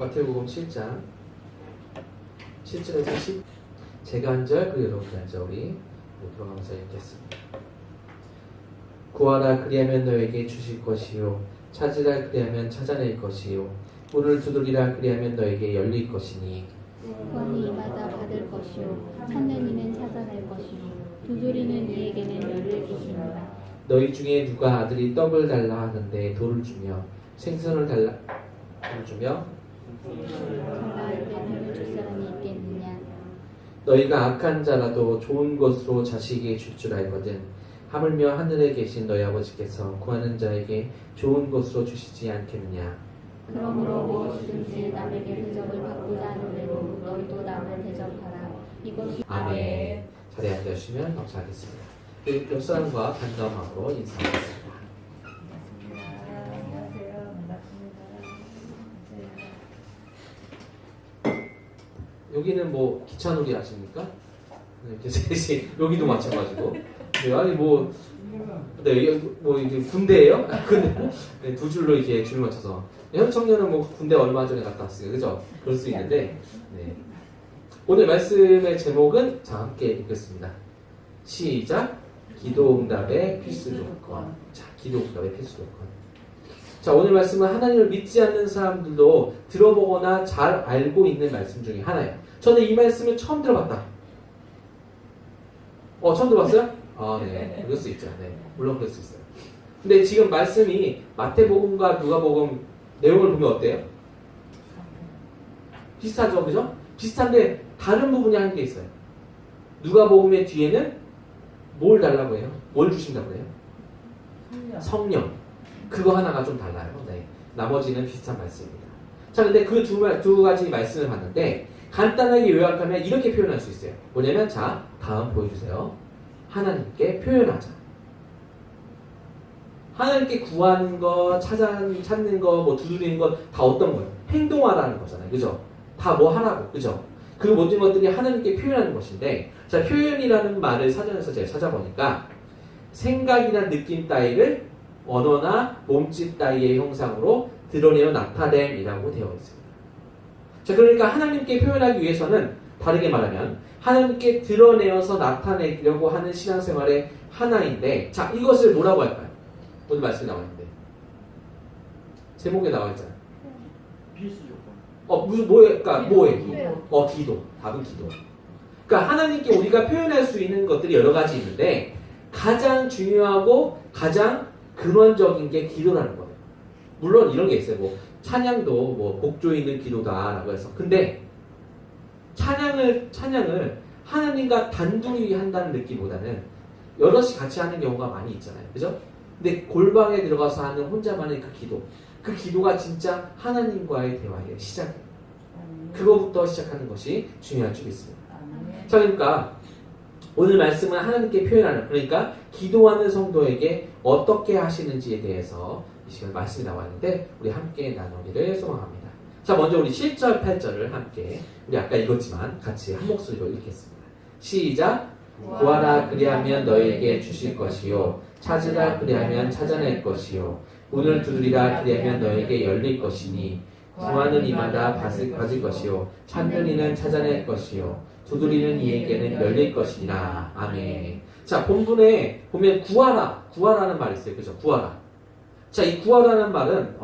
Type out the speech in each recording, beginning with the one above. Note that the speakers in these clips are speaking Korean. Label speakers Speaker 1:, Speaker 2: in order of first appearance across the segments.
Speaker 1: 마태복음 7장 7절에서 10 제가 한 절 그리고 여러분이 한 절 우리 들어가면서 읽겠습니다. 구하라 그리하면 너에게 주실 것이요 찾으라 그리하면 찾아낼 것이요 문을 두드리라 그리하면 너에게 열릴 것이니
Speaker 2: 구하는 이마다 받을 것이요 찾는 이는 찾아낼 것이요 두드리는 이에게는 열릴 것이니라.
Speaker 1: 너희 중에 누가 아들이 떡을 달라 하는데 돌을 주며 생선을 달라 돌을 주며
Speaker 2: 달라 할 때 돈을 줄 사람이 있겠느냐.
Speaker 1: 너희가 악한 자라도 좋은 것으로 자식에게 줄 줄 알거든 하물며 하늘에 계신 너희 아버지께서 구하는 자에게 좋은 것으로 주시지 않겠느냐.
Speaker 2: 그러므로 무엇이든지 남에게 대접을 받고자 하는 대로 너희도 남을 대접하라. 이것이
Speaker 1: 아멘. 자리에 앉으시면 감사하겠습니다. 옆 사람과 반가움으로 인사하겠습니다. 여기는 뭐 기차놀이 하십니까? 네, 이렇게 셋이 여기도 마찬가지고. 네, 아니 뭐 이게 군대예요? 네, 두 줄로 이렇게 줄 맞춰서. 현 청년은 뭐 군대 얼마 전에 갔다 왔어요, 그죠? 그럴 수 있는데. 네. 오늘 말씀의 제목은 자 함께 읽겠습니다. 시작. 기도응답의 필수 조건. 자, 기도응답의 필수 조건. 자, 오늘 말씀은 하나님을 믿지 않는 사람들도 들어보거나 잘 알고 있는 말씀 중에 하나예요. 저는 이 말씀을 처음 들어봤다. 처음 들어봤어요? 아, 네. 그럴 수 있죠. 네. 물론 그럴 수 있어요. 근데 지금 말씀이 마태복음과 누가복음 내용을 보면 어때요? 비슷하죠, 그죠? 비슷한데 다른 부분이 한 개 있어요. 누가복음의 뒤에는 뭘 달라고 해요? 뭘 주신다고 해요? 성령. 그거 하나가 좀 달라요. 네. 나머지는 비슷한 말씀입니다. 자, 근데 그 두 가지 말씀을 봤는데 간단하게 요약하면 이렇게 표현할 수 있어요. 뭐냐면 자, 다음 보여주세요. 하나님께 표현하자. 하나님께 구하는 거, 찾는 거, 뭐 두드리는 거 다 어떤 거예요? 행동하라는 거잖아요. 그죠? 다 뭐 하라고. 그죠? 그 모든 것들이 하나님께 표현하는 것인데 자, 표현이라는 말을 사전에서 제가 찾아보니까 생각이나 느낌 따위를 언어나 몸짓 따위의 형상으로 드러내어 나타냄이라고 되어 있습니다. 자, 그러니까 하나님께 표현하기 위해서는 다르게 말하면 하나님께 드러내어서 나타내려고 하는 신앙생활의 하나인데 자, 이것을 뭐라고 할까요? 오늘 말씀에 나와 있는데 제목에 나와 있잖아요.
Speaker 3: 필수 조건.
Speaker 1: 그러니까 뭐예요? 기도. 답은 기도. 그러니까 하나님께 우리가 표현할 수 있는 것들이 여러 가지 있는데 가장 중요하고 가장 근원적인 게 기도라는 거예요. 물론 이런 게 있어요. 뭐 찬양도 뭐 복조 있는 기도다라고 해서 근데 찬양을 하나님과 단둘이 한다는 느낌보다는 여럿이 같이 하는 경우가 많이 있잖아요. 그죠? 근데 골방에 들어가서 하는 혼자만의 그 기도가 진짜 하나님과의 대화의 시작이에요. 그거부터 시작하는 것이 중요할 줄 믿습니다. 자, 그러니까 오늘 말씀은 하나님께 표현하는 그러니까 기도하는 성도에게 어떻게 하시는지에 대해서 이 시간 말씀이 나왔는데 우리 함께 나누기를 소망합니다. 자, 먼저 우리 7절, 8절을 함께 우리 아까 읽었지만 같이 한 목소리로 읽겠습니다. 시작. 구하라 그리하면 너희에게 주실 것이요 찾으라 그리하면 찾아낼 것이요 문을 두드리라 그리하면 너희에게 열릴 것이니 구하는 이마다 받을 것이요 찾는 이는 찾아낼 것이요 두드리는 이에게는 열릴 것이니라. 아멘. 자, 본문에 보면 구하라는 말이 있어요. 그죠? 구하라. 자, 이 구하라는 말은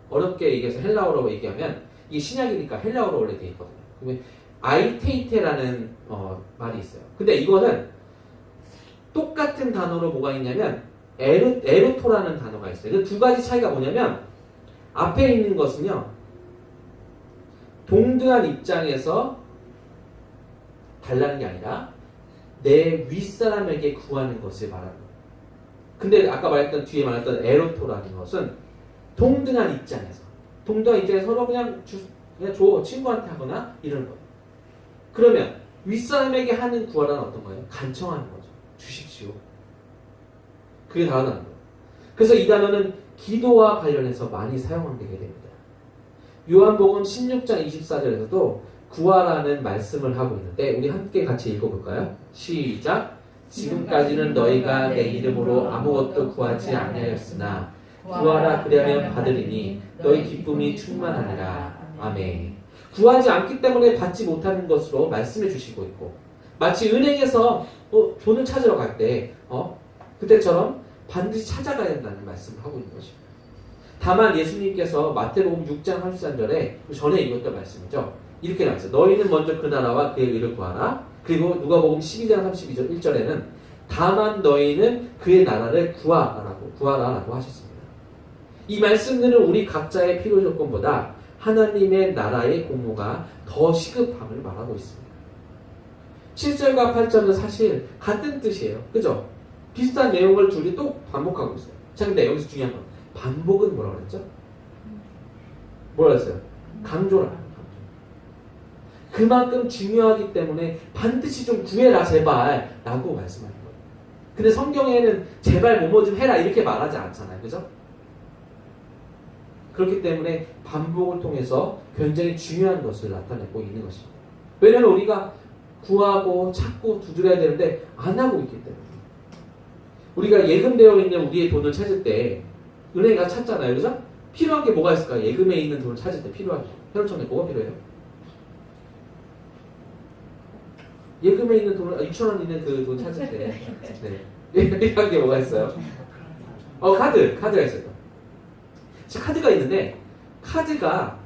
Speaker 1: 어렵게 얘기해서 헬라어로 얘기하면 이 신약이니까 헬라어로 원래 돼 있거든요. 그러면 아이테이테라는 말이 있어요. 근데 이거는 똑같은 단어로 뭐가 있냐면 에르토라는 단어가 있어요. 그 두 가지 차이가 뭐냐면 앞에 있는 것은요 동등한 입장에서 달라는 게 아니라 내 윗사람에게 구하는 것을 말하는 거예요. 근데 아까 뒤에 말했던 에로토라는 것은 동등한 입장에서 서로 그냥 줘 친구한테 하거나 이러는 거예요. 그러면 윗사람에게 하는 구하라는 어떤 거예요? 간청하는 거죠. 주십시오. 그게 다른 거예요. 그래서 이 단어는 기도와 관련해서 많이 사용되게 됩니다. 요한복음 16장 24절에서도 구하라는 말씀을 하고 있는데 우리 함께 같이 읽어볼까요? 시작. 지금까지는 너희가 내 이름으로 아무것도 구하지 아니하였으나 구하라 그리하면 받으리니 너희 기쁨이 충만하리라. 아멘. 구하지 않기 때문에 받지 못하는 것으로 말씀해 주시고 있고, 마치 은행에서 돈을 찾으러 갈 때 그때처럼 반드시 찾아가야 된다는 말씀을 하고 있는 것입니다. 다만 예수님께서 마태복음 6장 33절에 전에 읽었던 말씀이죠. 이렇게 나왔어요. 너희는 먼저 그 나라와 그의 의를 구하라. 그리고 누가복음 12장 32절 1절에는 다만 너희는 그의 나라를 구하라라고 하셨습니다. 이 말씀들은 우리 각자의 필요 조건보다 하나님의 나라의 공로가 더 시급함을 말하고 있습니다. 7절과 8절은 사실 같은 뜻이에요. 그죠? 비슷한 내용을 둘이 또 반복하고 있어요. 자, 근데 여기서 중요한 건 반복은 뭐라고 그랬죠? 뭐라고 했어요? 강조라. 그만큼 중요하기 때문에 반드시 좀 구해라 제발 라고 말씀하는 거예요. 근데 성경에는 제발 뭐뭐 좀 해라 이렇게 말하지 않잖아요. 그죠? 그렇기 때문에 반복을 통해서 굉장히 중요한 것을 나타내고 있는 것입니다. 왜냐하면 우리가 구하고 찾고 두드려야 되는데 안 하고 있기 때문에. 우리가 예금되어 있는 우리의 돈을 찾을 때 은행에 가서 찾잖아요. 그죠? 필요한 게 뭐가 있을까요? 예금에 있는 돈을 찾을 때 필요한 게. 혈액청에 뭐가 필요해요? 예금에 있는 돈을 6,000원 있는 그 돈 찾을 때 필요한 게 뭐가 있어요? 카드가 있어요. 카드가 있는데 카드가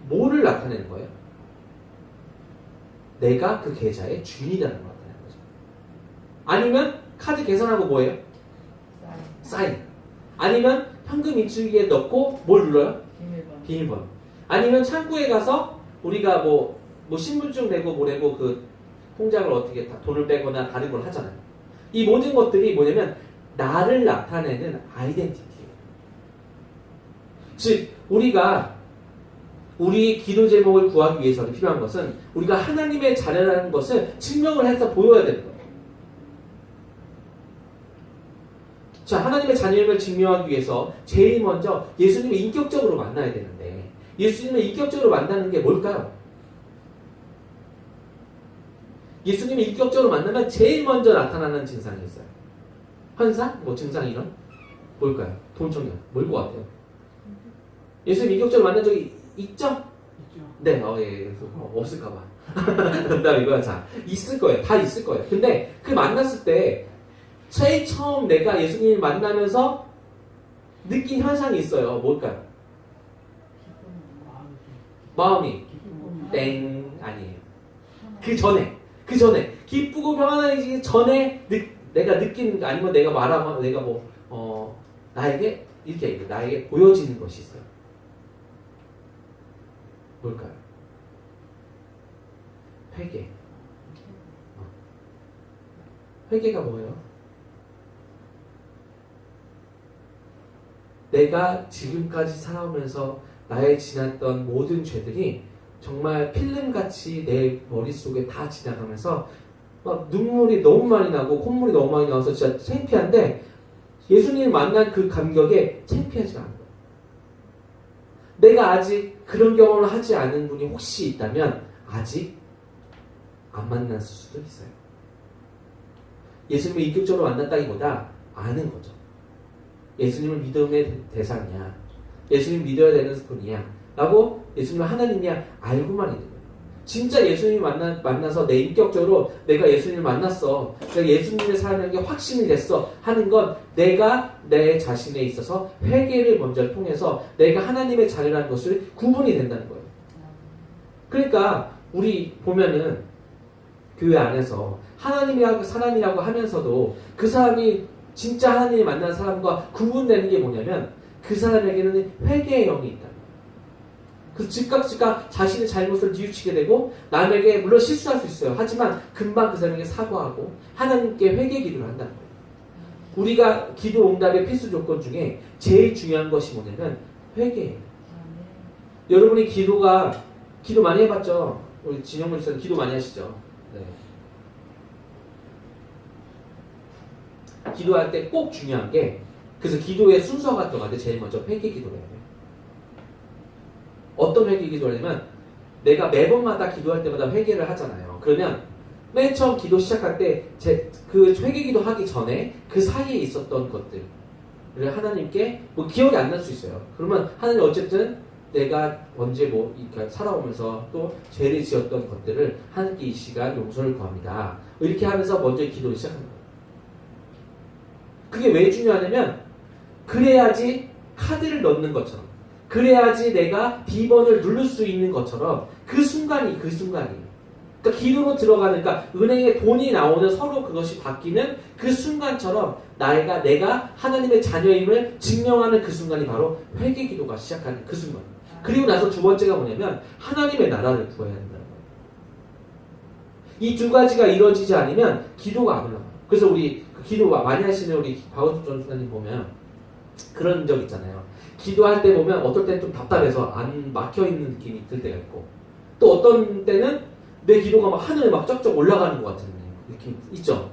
Speaker 1: 뭐를 나타내는 거예요? 내가 그 계좌의 주인이라는 걸 나타내는 거죠. 아니면 카드 계산하고 뭐예요? 사인. 아니면 현금 인출기에 넣고 뭘 눌러요? 비밀번호. 아니면 창구에 가서 우리가 뭐 신분증 내고 뭐 내고 그 통장을 어떻게 돈을 빼거나 다른 걸 하잖아요. 이 모든 것들이 뭐냐면 나를 나타내는 아이덴티티예요. 즉 우리가 우리 기도 제목을 구하기 위해서 필요한 것은 우리가 하나님의 자녀라는 것을 증명을 해서 보여야 되는 거예요. 자, 하나님의 자녀임을 증명하기 위해서 제일 먼저 예수님을 인격적으로 만나야 되는데 예수님을 인격적으로 만나는 게 뭘까요? 예수님을 인격적으로 만나면 제일 먼저 나타나는 증상이 있어요. 환상? 증상 이런? 뭘까요? 돈청년. 뭘 것 같아요? 예수님 인격적으로 만난 적이 있죠? 네, 없을까봐. 그다음 이거야. 자, 있을 거예요. 다 있을 거예요. 근데 그 만났을 때 제일 처음 내가 예수님을 만나면서 느낀 현상이 있어요. 뭘까요? 마음이 땡 아니에요. 그 전에 기쁘고 평안해지기 전에 내가 느끼는 거 아니면 내가 말하고 내가 나에게 이렇게 얘기해요. 나에게 보여지는 것이 있어요. 뭘까요? 회개. 회개가 뭐예요? 내가 지금까지 살아오면서 나의 지났던 모든 죄들이 정말 필름같이 내 머릿속에 다 지나가면서 막 눈물이 너무 많이 나고 콧물이 너무 많이 나와서 진짜 창피한데 예수님을 만난 그 감격에 창피하지 않아요. 내가 아직 그런 경험을 하지 않은 분이 혹시 있다면 아직 안 만났을 수도 있어요. 예수님을 인격적으로 만났다기보다 아는 거죠. 예수님을 믿음의 대상이야. 예수님 믿어야 되는 분이야. 라고 예수님을 하나님이야 알고만 있는 거예요. 진짜 예수님을 만나서 내 인격적으로 내가 예수님을 만났어. 내가 예수님의 사랑하는 게 확신이 됐어. 하는 건 내가 내 자신에 있어서 회개를 먼저 통해서 내가 하나님의 자녀라는 것을 구분이 된다는 거예요. 그러니까 우리 보면은 교회 안에서 하나님이라고 사람이라고 하면서도 그 사람이 진짜 하나님을 만난 사람과 구분되는 게 뭐냐면 그 사람에게는 회개의 영이 있다. 그래서 즉각 자신의 잘못을 뉘우치게 되고 남에게 물론 실수할 수 있어요. 하지만 금방 그 사람에게 사과하고 하나님께 회개 기도를 한다는 거예요. 우리가 기도 응답의 필수 조건 중에 제일 중요한 것이 뭐냐면 회개예요. 여러분이 기도 많이 해봤죠? 우리 진영 목사님 기도 많이 하시죠? 네. 기도할 때 꼭 중요한 게 그래서 기도의 순서가 들어가는데 제일 먼저 회개 기도를 해야 돼요. 어떤 회개 기도를 하냐면 내가 매번마다 기도할 때마다 회개를 하잖아요. 그러면 맨 처음 기도 시작할 때 그 회개 기도 하기 전에 그 사이에 있었던 것들 그래 하나님께 뭐 기억이 안 날 수 있어요. 그러면 하나님 어쨌든 내가 언제 뭐 이렇게 살아오면서 또 죄를 지었던 것들을 하나님께 이 시간 용서를 구합니다. 이렇게 하면서 먼저 기도를 시작합니다. 그게 왜 중요하냐면 그래야지 카드를 넣는 것처럼 그래야지 내가 B번을 누를 수 있는 것처럼 그 순간이 그러니까 기도로 들어가는 그러니까 은행에 돈이 나오는 서로 그것이 바뀌는 그 순간처럼 내가 하나님의 자녀임을 증명하는 그 순간이 바로 회개 기도가 시작하는 그 순간. 그리고 나서 두 번째가 뭐냐면 하나님의 나라를 구해야 된다는 거예요. 이 두 가지가 이루어지지 않으면 기도가 안 올라가요. 그래서 우리 기도 많이 하시는 우리 박원순 전수사님 보면 그런 적 있잖아요. 기도할 때 보면 어떨 때는 좀 답답해서 안 막혀있는 느낌이 들 때가 있고 또 어떤 때는 내 기도가 막 하늘에 막 쩍쩍 올라가는 것 같은 느낌 있죠.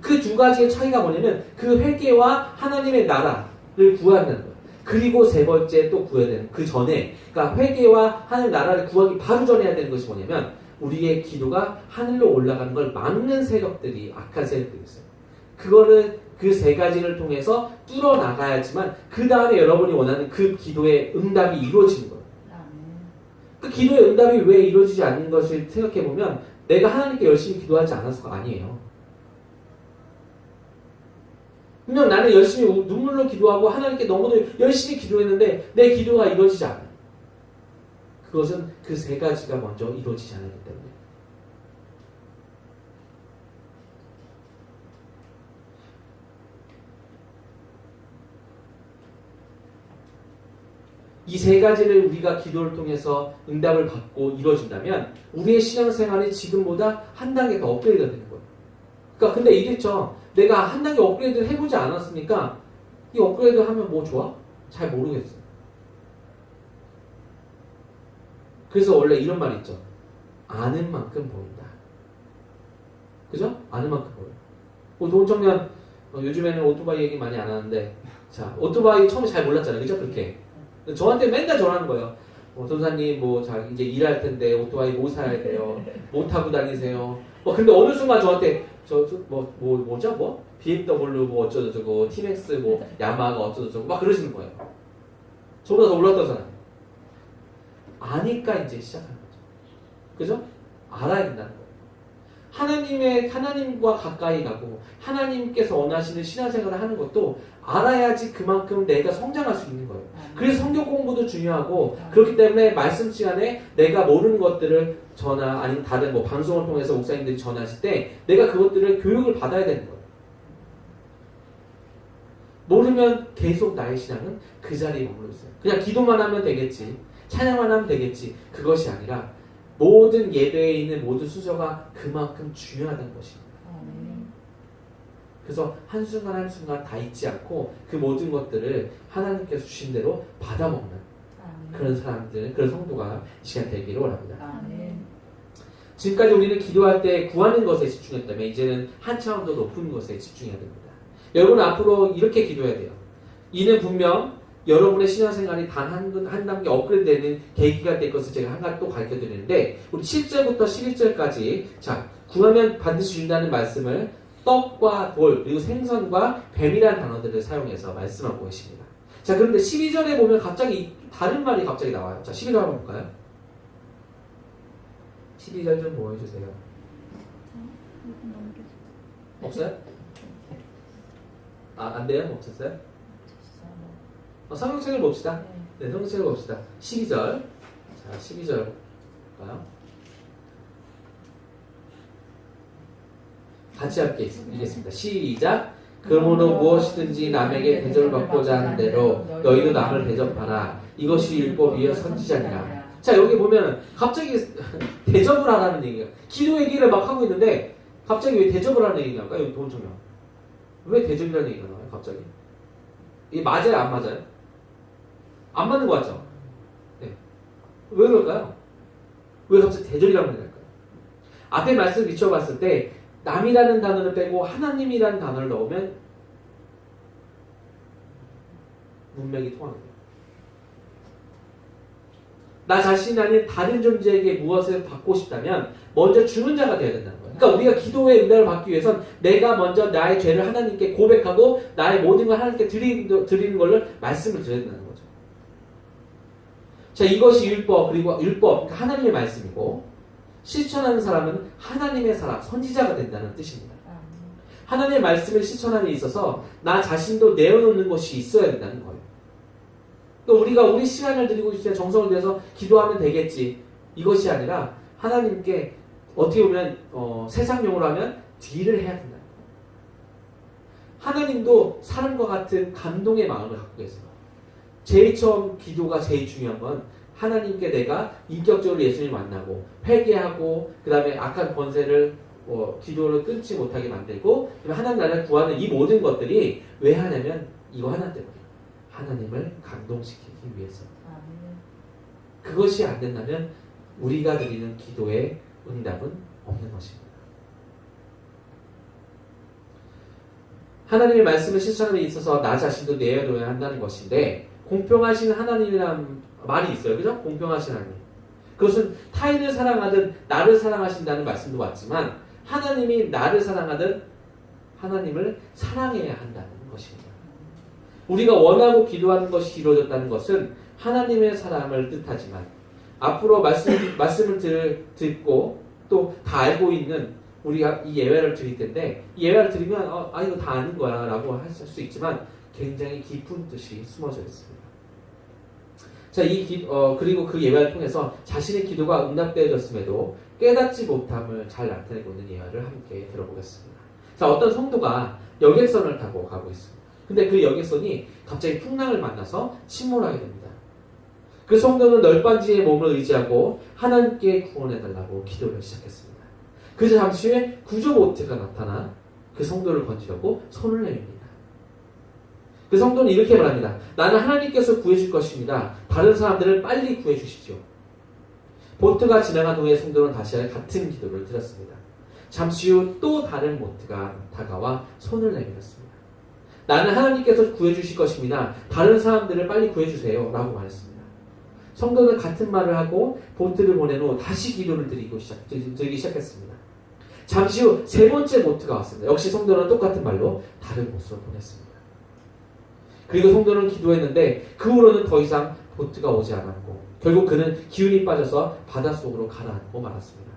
Speaker 1: 그 두 가지의 차이가 뭐냐면 그 회개와 하나님의 나라를 구한다는 거예요. 그리고 세 번째 또 구해야 되는 그 전에 그러니까 회개와 하나님 나라를 구하기 바로 전에 해야 되는 것이 뭐냐면 우리의 기도가 하늘로 올라가는 걸 막는 세력들이 악한 세력들이 있어요. 그거를 그 세 가지를 통해서 뚫어 나가야지만 그 다음에 여러분이 원하는 그 기도의 응답이 이루어지는 거예요. 그 기도의 응답이 왜 이루어지지 않는 것을 생각해 보면 내가 하나님께 열심히 기도하지 않아서가 아니에요. 그냥 나는 열심히 눈물로 기도하고 하나님께 너무도 열심히 기도했는데 내 기도가 이루어지지 않아요. 그것은 그 세 가지가 먼저 이루어지지 않았기 때문에. 이 세 가지를 우리가 기도를 통해서 응답을 받고 이루어진다면 우리의 신앙생활이 지금보다 한 단계 더 업그레이드가 되는 거예요. 그러니까 근데 이랬죠. 내가 한 단계 업그레이드를 해보지 않았으니까 이 업그레이드 하면 뭐 좋아? 잘 모르겠어요. 그래서 원래 이런 말이 있죠. 아는 만큼 보인다. 그죠? 아는 만큼 보여요. 도훈청년 요즘에는 오토바이 얘기 많이 안 하는데 자 오토바이 처음에 잘 몰랐잖아요. 그죠? 그렇게. 저한테 맨날 전화하는 거예요. 전사님 이제 일할 텐데 오토바이 뭐 사야 돼요? 뭐 타고 다니세요? 근데 어느 순간 저한테 뭐죠? BMW 뭐 어쩌고저쩌고 티맥스 뭐 야마가 어쩌고저쩌고 막 그러시는 거예요. 저보다 더 올랐던 사람. 아니까 이제 시작하는 거죠. 그죠? 알아야 된다는 거예요. 하나님과 가까이 가고 하나님께서 원하시는 신앙생활을 하는 것도 알아야지 그만큼 내가 성장할 수 있는 거예요. 그래서 성경 공부도 중요하고 그렇기 때문에 말씀 시간에 내가 모르는 것들을 전하 아니면 다른 방송을 통해서 목사님들이 전하실 때 내가 그것들을 교육을 받아야 되는 거예요. 모르면 계속 나의 신앙은 그 자리에 머물러 있어요. 그냥 기도만 하면 되겠지. 찬양만 하면 되겠지. 그것이 아니라 모든 예배에 있는 모든 순서가 그만큼 중요하다는 것입니다. 그래서 한순간 한순간 다 잊지 않고 그 모든 것들을 하나님께서 주신 대로 받아먹는 그런 사람들, 그런 성도가 이 시간 되기를 원합니다. 지금까지 우리는 기도할 때 구하는 것에 집중했다면 이제는 한 차원 더 높은 것에 집중해야 됩니다. 여러분 앞으로 이렇게 기도해야 돼요. 이는 분명 여러분의 신앙생활이 단 한 단계 업그레이드 되는 계기가 될 것을 제가 한 가지 또 가르쳐 드리는데 우리 7절부터 11절까지 자 구하면 반드시 준다는 말씀을 떡과 돌 그리고 생선과 뱀이라는 단어들을 사용해서 말씀하고 계십니다. 자 그런데 12절에 보면 갑자기 다른 말이 갑자기 나와요. 자 12절 한번 볼까요? 12절 좀 보여주세요. 없어요? 안 돼요? 없었어요? 성경책을 봅시다. 네, 성경책을 봅시다. 12절. 자, 12절 볼까요? 같이 함께 읽겠습니다. 시작. 그러므로 무엇이든지 남에게 대접을 받고자 하는 대로 너희도 남을 대접하라. 이것이 율법이요 선지자니라. 자, 여기 보면 갑자기 대접을 하라는 얘기가 기도 얘기를 막 하고 있는데 갑자기 왜 대접을 하는 얘기가 나올까요? 여기 도훈청년. 왜 대접이라는 얘기가 나와요? 갑자기. 이게 맞아요? 안 맞아요? 안 맞는 거 같죠? 네. 왜 그럴까요? 왜 갑자기 대접이라는 얘기가 나올까요? 앞에 말씀 비춰봤을 때 남이라는 단어를 빼고 하나님이라는 단어를 넣으면 문맥이 통합니다. 나 자신이 아닌 다른 존재에게 무엇을 받고 싶다면 먼저 주는 자가 되어야 된다는 거예요. 그러니까 우리가 기도의 응답을 받기 위해선 내가 먼저 나의 죄를 하나님께 고백하고 나의 모든 걸 하나님께 드리는 걸로 말씀을 드려야 된다는 거죠. 자, 이것이 율법, 그리고 율법, 그러니까 하나님의 말씀이고, 실천하는 사람은 하나님의 사람, 선지자가 된다는 뜻입니다. 하나님의 말씀을 실천하는 데 있어서 나 자신도 내어놓는 것이 있어야 된다는 거예요. 또 우리가 우리 시간을 드리고 진짜 정성을 들여서 기도하면 되겠지. 이것이 아니라 하나님께 어떻게 보면 세상용어로 하면 딜을 해야 된다. 하나님도 사람과 같은 감동의 마음을 갖고 계세요. 제일 처음 기도가 제일 중요한 건 하나님께 내가 인격적으로 예수님을 만나고 회개하고 그 다음에 악한 권세를 기도를 끊지 못하게 만들고 하나님 나라를 구하는 이 모든 것들이 왜 하냐면 이거 하나 때문에 하나님을 감동시키기 위해서. 그것이 안 된다면 우리가 드리는 기도의 응답은 없는 것입니다. 하나님의 말씀을 실천함에 있어서 나 자신도 내어놓아야 한다는 것인데 공평하신 하나님이라는 말이 있어요. 그죠? 공평하신 하나님. 그것은 타인을 사랑하든 나를 사랑하신다는 말씀도 왔지만 하나님이 나를 사랑하든 하나님을 사랑해야 한다는 것입니다. 우리가 원하고 기도하는 것이 이루어졌다는 것은 하나님의 사랑을 뜻하지만 앞으로 말씀을 듣고 또 다 알고 있는 우리가 이 예외를 드릴 텐데 이 예외를 드리면 이거 다 아는 거야 라고 할 수 있지만 굉장히 깊은 뜻이 숨어져 있습니다. 자, 그리고 그 예외를 통해서 자신의 기도가 응답되어졌음에도 깨닫지 못함을 잘 나타내고 있는 예화를 함께 들어보겠습니다. 자, 어떤 성도가 여객선을 타고 가고 있습니다. 근데 그 여객선이 갑자기 풍랑을 만나서 침몰하게 됩니다. 그 성도는 널빤지의 몸을 의지하고 하나님께 구원해달라고 기도를 시작했습니다. 그 잠시 후에 구조보트가 나타나 그 성도를 건지려고 손을 내밉니다. 그 성도는 이렇게 말합니다. 나는 하나님께서 구해줄 것입니다. 다른 사람들을 빨리 구해주십시오. 보트가 지나간 후에 성도는 다시 같은 기도를 드렸습니다. 잠시 후 또 다른 보트가 다가와 손을 내밀었습니다. 나는 하나님께서 구해주실 것입니다. 다른 사람들을 빨리 구해주세요. 라고 말했습니다. 성도는 같은 말을 하고 보트를 보낸 후 다시 기도를 드리기 시작했습니다. 잠시 후 세 번째 보트가 왔습니다. 역시 성도는 똑같은 말로 다른 곳으로 보냈습니다. 그리고 성도는 기도했는데 그 후로는 더 이상 보트가 오지 않았고 결국 그는 기운이 빠져서 바닷속으로 가라앉고 말았습니다.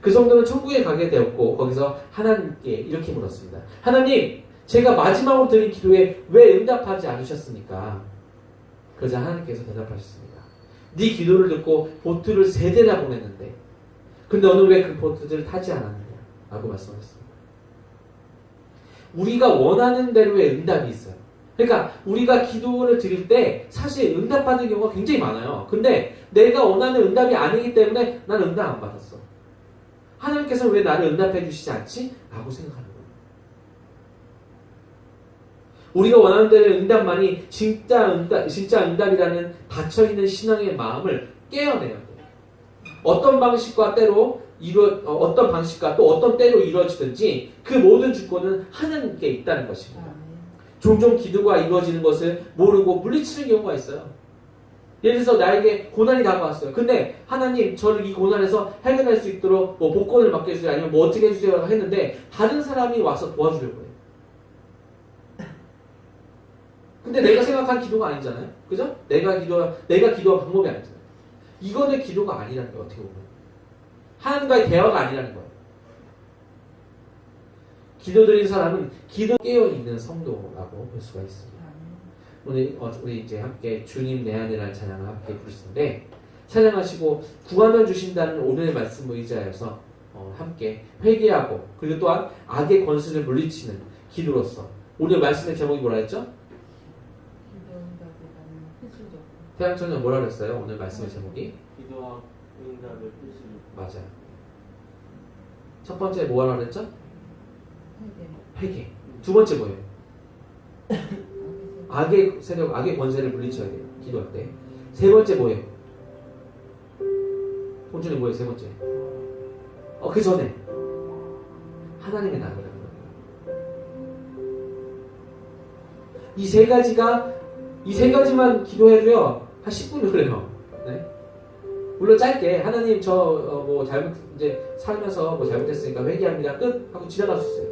Speaker 1: 그 성도는 천국에 가게 되었고 거기서 하나님께 이렇게 물었습니다. 하나님, 제가 마지막으로 드린 기도에 왜 응답하지 않으셨습니까? 그러자 하나님께서 대답하셨습니다. 네 기도를 듣고 보트를 3대나 보냈는데 근데 오늘 왜 그 보트들을 타지 않았느냐? 라고 말씀하셨습니다. 우리가 원하는 대로의 응답이 있어요. 그러니까 우리가 기도를 드릴 때 사실 응답받는 경우가 굉장히 많아요. 근데 내가 원하는 응답이 아니기 때문에 난 응답 안 받았어. 하나님께서 왜 나를 응답해 주시지 않지? 라고 생각하는 거예요. 우리가 원하는 대로의 응답만이 진짜 응답이라는 닫혀있는 신앙의 마음을 깨어내야 돼요. 어떤 방식과 또 어떤 때로 이루어지든지 그 모든 주권은 하나님께 있다는 것입니다. 종종 기도가 이루어지는 것을 모르고 물리치는 경우가 있어요. 예를 들어서 나에게 고난이 다가왔어요. 근데 하나님 저를 이 고난에서 해결할 수 있도록 복권을 맡겨주세요. 아니면 어떻게 해주세요 했는데 다른 사람이 와서 도와주려고 해요. 근데 내가 생각한 기도가 아니잖아요. 그죠? 내가 기도한 방법이 아니잖아요. 이거는 기도가 아니라는 거예요. 어떻게 보면. 하나님과의 대화가 아니라는 거예요. 기도드린 사람은 기도 깨어있는 성도라고 볼 수가 있습니다. 오늘 우리 이제 함께 주님 내 안이라는 찬양을 함께 부를 텐데 찬양하시고 구하면 주신다는 오늘의 말씀을 의지하여서 함께 회개하고 그리고 또한 악의 권세를 물리치는 기도로서 오늘 말씀의 제목이 뭐라 했죠? 태양천년 뭐라 그랬어요? 오늘 말씀의 제목이?
Speaker 3: 기도와 응답의 뜻을.
Speaker 1: 맞아요. 첫 번째 뭐라 그랬죠? 회개. 두 번째 뭐예요? 악의 세력, 악의 권세를 물리쳐야 돼요. 기도할 때. 세 번째 뭐예요? 본전이 뭐예요? 세 번째. 그 전에 하나님의 나라라는 거예요. 이 세 가지만 기도해도요 한 10분 걸려요. 네? 물론 짧게 하나님 저 뭐 잘못 이제 살면서 뭐 잘못했으니까 회개합니다 끝 하고 지나갈 수 있어요.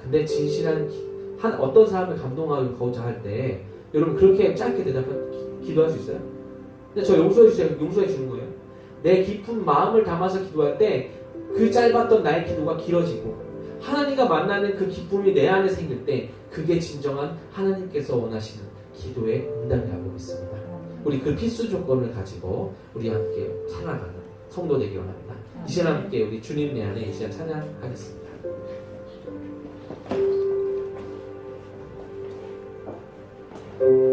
Speaker 1: 근데 진실한 한 어떤 사람을 감동하고자 할 때 여러분 그렇게 짧게 기도할 수 있어요? 근데 저 용서해 주세요. 용서해 주는 거예요. 내 깊은 마음을 담아서 기도할 때 그 짧았던 나의 기도가 길어지고 하나님과 만나는 그 기쁨이 내 안에 생길 때 그게 진정한 하나님께서 원하시는 기도의 응답이라고 믿습니다. 우리 그 필수 조건을 가지고 우리 함께 살아가는 성도 되기 원합니다. 이 시간 함께 우리 주님 내 안에 이 시간 찬양하겠습니다.
Speaker 2: 주